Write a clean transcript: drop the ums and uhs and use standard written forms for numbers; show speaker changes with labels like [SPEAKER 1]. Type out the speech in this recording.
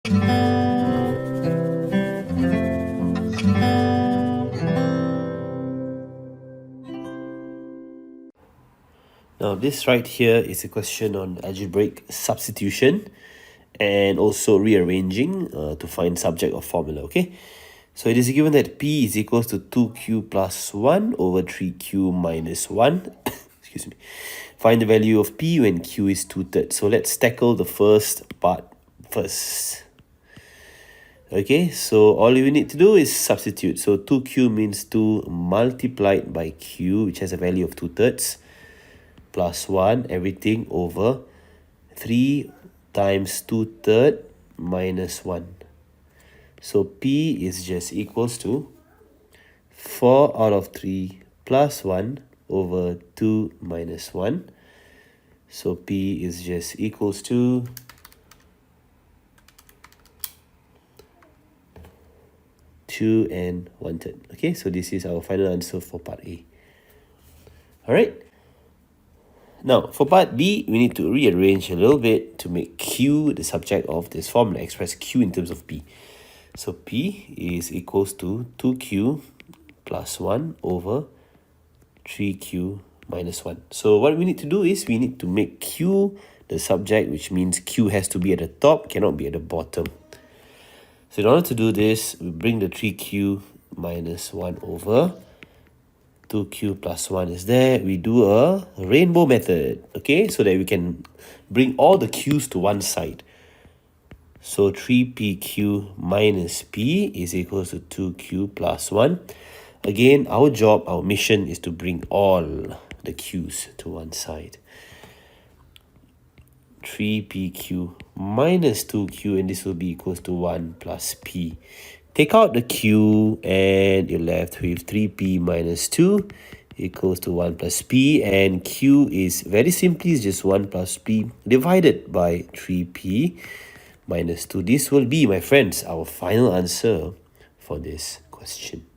[SPEAKER 1] Now this right here is a question on algebraic substitution and also rearranging to find subject or formula, okay? So it is given that P is equals to 2Q plus 1 over 3Q minus 1. Excuse me. Find the value of P when Q is 2/3. So let's tackle the first part first. Okay, so all you need to do is substitute. So 2Q means 2 multiplied by Q, which has a value of 2/3. Plus 1, everything over 3 times 2/3 minus 1. So P is just equals to 4 out of 3 plus 1 over 2 minus 1. So P is just equals to 2 and 1/3. Okay, so this is our final answer for part A. Alright. Now, for part B, we need to rearrange a little bit to make Q the subject of this formula, express Q in terms of P. So P is equals to 2Q plus 1 over 3Q minus 1. So what we need to do is we need to make Q the subject, which means Q has to be at the top, cannot be at the bottom. So in order to do this, we bring the 3Q minus 1 over 2Q plus 1 is there. We do a rainbow method, okay, so that we can bring all the Q's to one side. So 3PQ minus P is equals to 2Q plus 1. Again, our job, our mission is to bring all the Q's to one side. 3PQ minus 2Q, and this will be equals to 1 plus P. Take out the Q and you're left with 3P minus 2 equals to 1 plus P, and Q is very simply just 1 plus P divided by 3P minus 2. This will be, my friends, our final answer for this question.